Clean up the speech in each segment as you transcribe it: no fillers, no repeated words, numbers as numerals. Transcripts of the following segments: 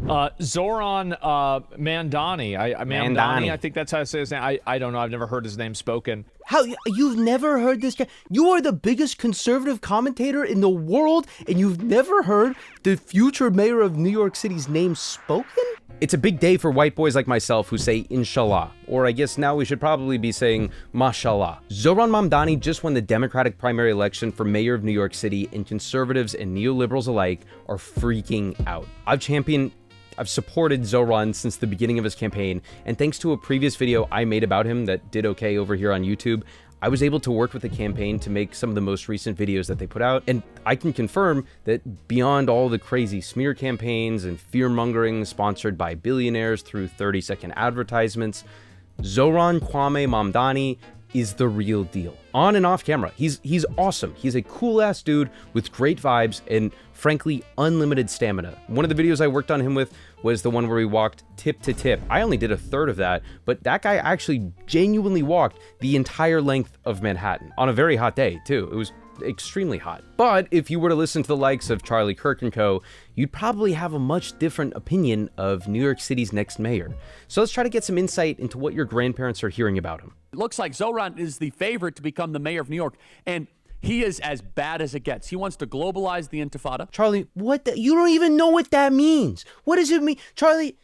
Zohran Mamdani. Mamdani, I think that's how I say his name. I don't know. I've never heard his name spoken. How, you've never heard this guy? You are the biggest conservative commentator in the world, and you've never heard the future mayor of New York City's name spoken? It's a big day for white boys like myself who say inshallah, or I guess now we should probably be saying mashallah. Zohran Mamdani just won the Democratic primary election for mayor of New York City, and conservatives and neoliberals alike are freaking out. I've supported Zohran since the beginning of his campaign, and thanks to a previous video I made about him that did okay over here on YouTube, I was able to work with the campaign to make some of the most recent videos that they put out, and I can confirm that beyond all the crazy smear campaigns and fear-mongering sponsored by billionaires through 30-second advertisements, Zohran Kwame Mamdani is the real deal. On and off camera, he's awesome. He's a cool-ass dude with great vibes and, frankly, unlimited stamina. One of the videos I worked on him with was the one where we walked tip to tip. I only did a third of that, but that guy actually genuinely walked the entire length of Manhattan on a very hot day, too. It was extremely hot. But if you were to listen to the likes of Charlie Kirk and co, you'd probably have a much different opinion of New York City's next mayor. So let's try to get some insight into what your grandparents are hearing about him. It looks like Zohran is the favorite to become the mayor of New York, and he is as bad as it gets. He wants to globalize the Intifada. Charlie, you don't even know what that means. What does it mean? Charlie...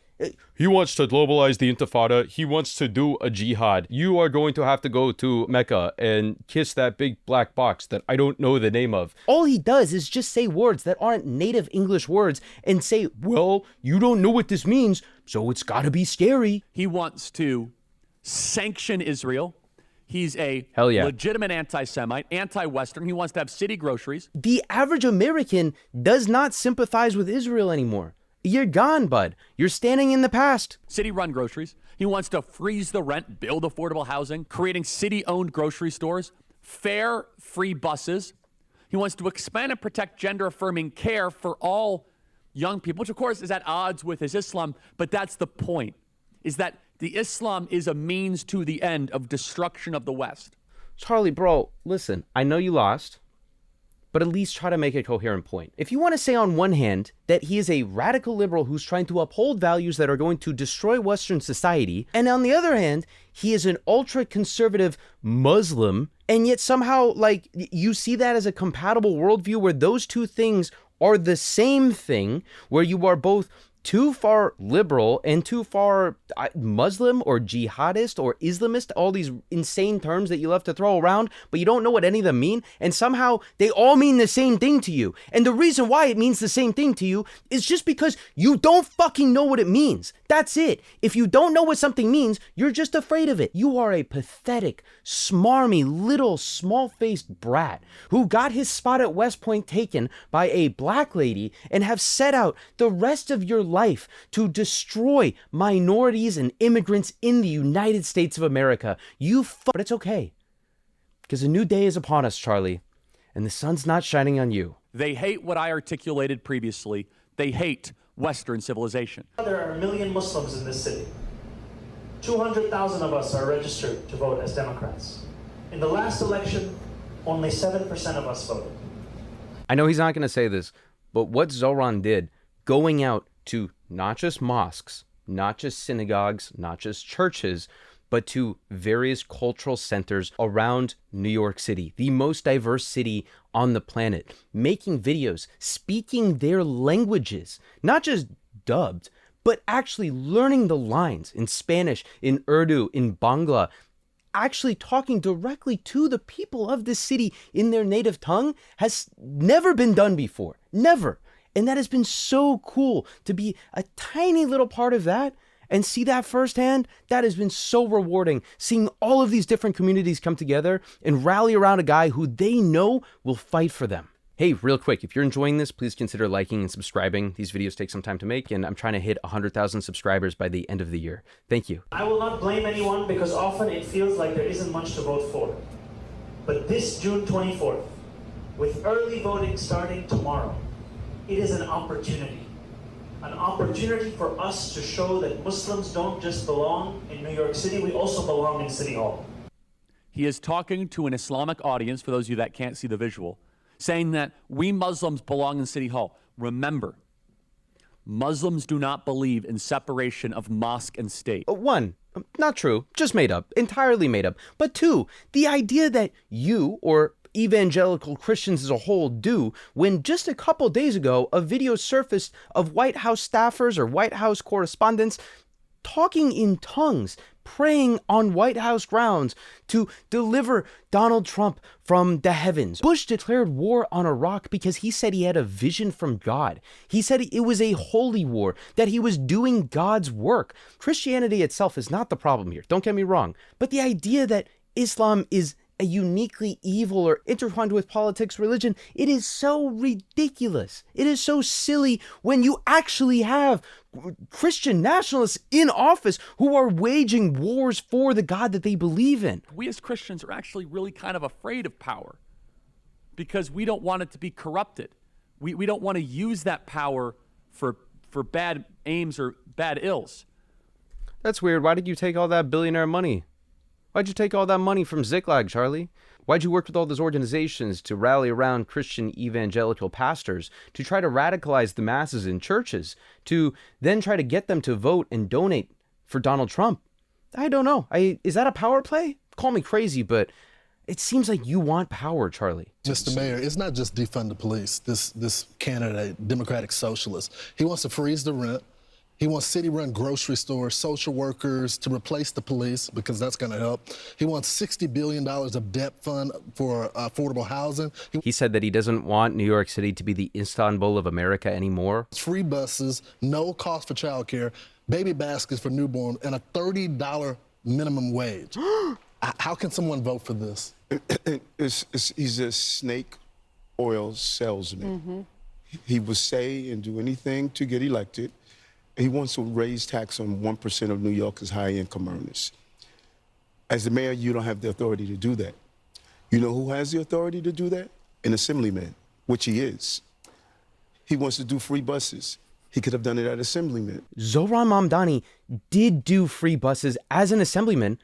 He wants to globalize the Intifada. He wants to do a jihad. You are going to have to go to Mecca and kiss that big black box that I don't know the name of. All he does is just say words that aren't native English words and say, well, you don't know what this means, so it's gotta be scary. He wants to sanction Israel. He's a Hell yeah. legitimate anti-Semite, anti-Western. He wants to have city groceries. The average American does not sympathize with Israel anymore. You're gone, bud. You're standing in the past. City-run groceries. He wants to freeze the rent, build affordable housing, creating city-owned grocery stores, fare, free buses. He wants to expand and protect gender-affirming care for all young people, which, of course, is at odds with his Islam. But that's the point, is that the Islam is a means to the end of destruction of the West. Charlie, bro, listen, I know you lost, but at least try to make a coherent point. If you want to say on one hand that he is a radical liberal who's trying to uphold values that are going to destroy Western society, and on the other hand, he is an ultra-conservative Muslim, and yet somehow, like, you see that as a compatible worldview where those two things are the same thing, where you are both too far liberal and too far Muslim or jihadist or Islamist, all these insane terms that you love to throw around, but you don't know what any of them mean, and somehow they all mean the same thing to you. And the reason why it means the same thing to you is just because you don't fucking know what it means. That's it. If you don't know what something means, you're just afraid of it. You are a pathetic, smarmy, little, small-faced brat who got his spot at West Point taken by a black lady and have set out the rest of your life to destroy minorities and immigrants in the United States of America. But it's okay, because a new day is upon us, Charlie, and the sun's not shining on you. They hate what I articulated previously. They hate Western civilization. There are 1 million Muslims in this city. 200,000 of us are registered to vote as Democrats. In the last election, only 7% of us voted. I know he's not going to say this, but what Zohran did, going out to not just mosques, not just synagogues, not just churches, but to various cultural centers around New York City, the most diverse city on the planet, making videos, speaking their languages, not just dubbed, but actually learning the lines in Spanish, in Urdu, in Bangla, actually talking directly to the people of this city in their native tongue has never been done before. Never. And that has been so cool to be a tiny little part of that and see that firsthand. That has been so rewarding, seeing all of these different communities come together and rally around a guy who they know will fight for them. Hey, real quick, if you're enjoying this, please consider liking and subscribing. These videos take some time to make, and I'm trying to hit 100,000 subscribers by the end of the year. Thank you. I will not blame anyone because often it feels like there isn't much to vote for. But this June 24th, with early voting starting tomorrow, it is an opportunity for us to show that Muslims don't just belong in New York City, we also belong in City Hall. He is talking to an Islamic audience, for those of you that can't see the visual, saying that we Muslims belong in City Hall. Remember, Muslims do not believe in separation of mosque and state. One, not true, just made up, entirely made up. But two, the idea that you or evangelical Christians as a whole do, when just a couple days ago a video surfaced of White House staffers or White House correspondents talking in tongues, praying on White House grounds to deliver Donald Trump from the heavens. Bush declared war on Iraq because he said he had a vision from God. He said it was a holy war, that he was doing God's work. Christianity itself is not the problem here, don't get me wrong, but the idea that Islam is a uniquely evil or intertwined with politics, religion, it is so ridiculous. It is so silly when you actually have Christian nationalists in office who are waging wars for the God that they believe in. We as Christians are actually really kind of afraid of power because we don't want it to be corrupted. We don't want to use that power for bad aims or bad ills. That's weird. Why did you take all that billionaire money? Why'd you take all that money from Ziklag, Charlie? Why'd you work with all those organizations to rally around Christian evangelical pastors, to try to radicalize the masses in churches, to then try to get them to vote and donate for Donald Trump? I don't know. Is that a power play? Call me crazy, but it seems like you want power, Charlie. Mr. Mayor, it's not just defund the police, this candidate, Democratic Socialist. He wants to freeze the rent. He wants city-run grocery stores, social workers to replace the police because that's going to help. He wants $60 billion of debt fund for affordable housing. He said that he doesn't want New York City to be the Istanbul of America anymore. Free buses, no cost for childcare, baby baskets for newborn, and a $30 minimum wage. How can someone vote for this? He's a snake oil salesman. Mm-hmm. He will say and do anything to get elected. He wants to raise tax on 1% of New Yorkers' high-income earners. As the mayor, you don't have the authority to do that. You know who has the authority to do that? An assemblyman, which he is. He wants to do free buses. He could have done it at assemblyman. Zohran Mamdani did do free buses as an assemblyman,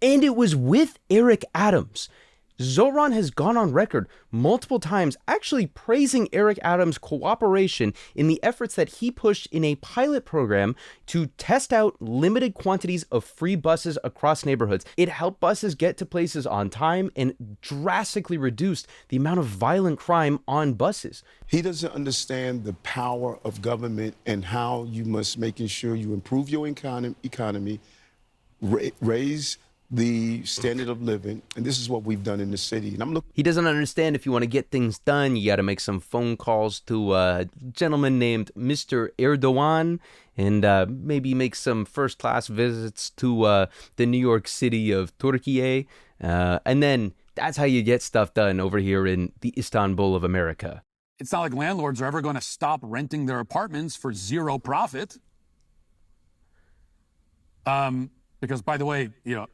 and it was with Eric Adams. Zohran has gone on record multiple times actually praising Eric Adams' cooperation in the efforts that he pushed in a pilot program to test out limited quantities of free buses across neighborhoods. It helped buses get to places on time and drastically reduced the amount of violent crime on buses. He doesn't understand the power of government and how you must making sure you improve your economy, raise the standard of living, and this is what we've done in the city. And he doesn't understand if you want to get things done, you got to make some phone calls to a gentleman named Mr. Erdogan, and maybe make some first-class visits to the New York City of Turkey, and then that's how you get stuff done over here in the Istanbul of America. It's not like landlords are ever going to stop renting their apartments for zero profit. Because, by the way,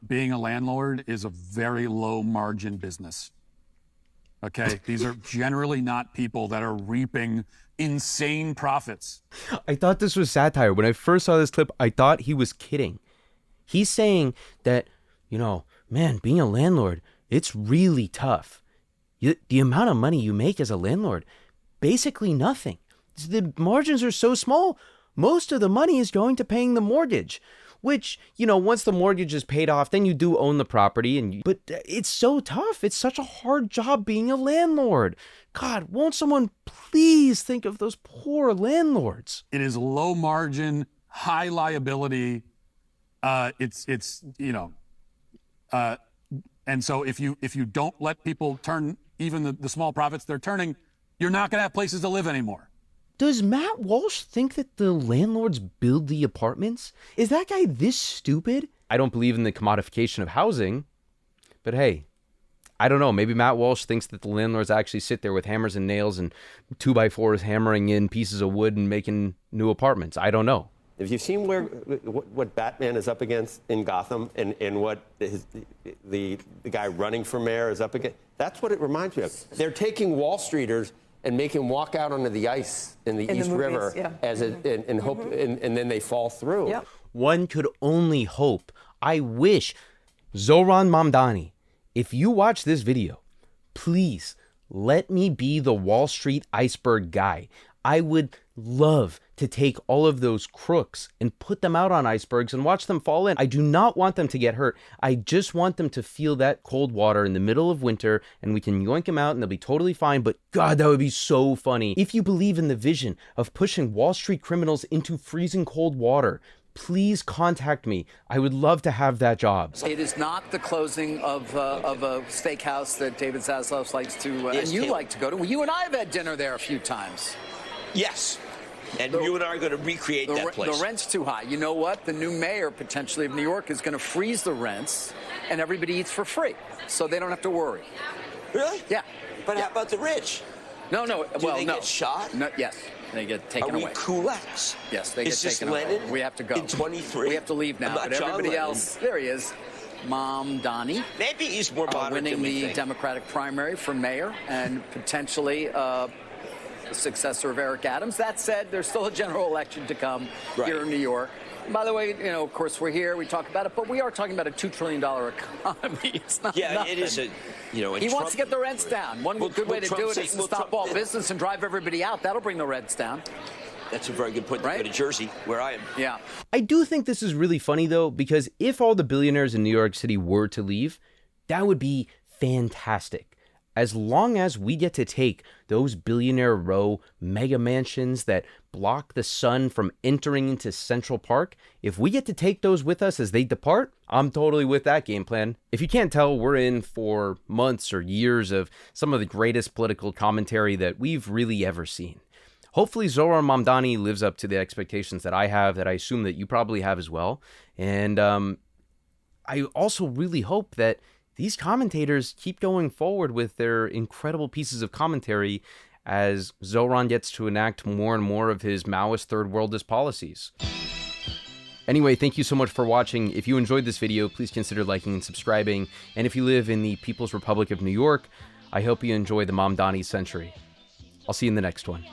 being a landlord is a very low margin business. Okay? These are generally not people that are reaping insane profits. I thought this was satire. When I first saw this clip, I thought he was kidding. He's saying that, man, being a landlord, it's really tough. The amount of money you make as a landlord, basically nothing. The margins are so small, most of the money is going to paying the mortgage. Which, once the mortgage is paid off, then you do own the property. But it's so tough. It's such a hard job being a landlord. God, won't someone please think of those poor landlords? It is low margin, high liability. And so if you don't let people turn even the small profits they're turning, you're not going to have places to live anymore. Does Matt Walsh think that the landlords build the apartments? Is that guy this stupid? I don't believe in the commodification of housing, but hey, I don't know. Maybe Matt Walsh thinks that the landlords actually sit there with hammers and nails and 2x4s hammering in pieces of wood and making new apartments. I don't know. If you've seen what Batman is up against in Gotham and what the guy running for mayor is up against, that's what it reminds me of. They're taking Wall Streeters and make him walk out onto the ice in the East River as and hope, and then they fall through. Yep. One could only hope. I wish. Zohran Mamdani, if you watch this video, please let me be the Wall Street Iceberg guy. I would love to take all of those crooks and put them out on icebergs and watch them fall in. I do not want them to get hurt. I just want them to feel that cold water in the middle of winter, and we can yoink them out and they'll be totally fine. But God, that would be so funny. If you believe in the vision of pushing Wall Street criminals into freezing cold water, please contact me. I would love to have that job. It is not the closing of a steakhouse that David Zaslav likes to, and you like to go to. Well, you and I have had dinner there a few times. Yes. And you and I are going to recreate that place. The rent's too high. You know what? The new mayor, potentially, of New York is going to freeze the rents, and everybody eats for free, so they don't have to worry. Really? Yeah. But how about the rich? No. Do they get shot? No, yes. They get taken away. Are we kulaks? Yes, they get taken Lenin away. We have to go. In 23? We have to leave now. But everybody else, there he is. Mamdani. Maybe he's more moderate winning than we the think. Democratic primary for mayor and potentially the successor of Eric Adams. That said, there's still a general election to come here in New York. And by the way, you know, of course, we're here, we talk about it, but we are talking about a $2 trillion economy. It's not nothing. It is a, you know. He wants to get the rents down. One good way to do it is to stop all business and drive everybody out. That'll bring the rents down. That's a very good point. Right? To go to Jersey, where I am. Yeah. I do think this is really funny, though, because if all the billionaires in New York City were to leave, that would be fantastic. As long as we get to take those billionaire row mega mansions that block the sun from entering into Central Park, if we get to take those with us as they depart, I'm totally with that game plan. If you can't tell, we're in for months or years of some of the greatest political commentary that we've really ever seen. Hopefully Zohran Mamdani lives up to the expectations that I have, that I assume that you probably have as well. And I also really hope that these commentators keep going forward with their incredible pieces of commentary as Zohran gets to enact more and more of his Maoist third worldist policies. Anyway, thank you so much for watching. If you enjoyed this video, please consider liking and subscribing. And if you live in the People's Republic of New York, I hope you enjoy the Mamdani century. I'll see you in the next one.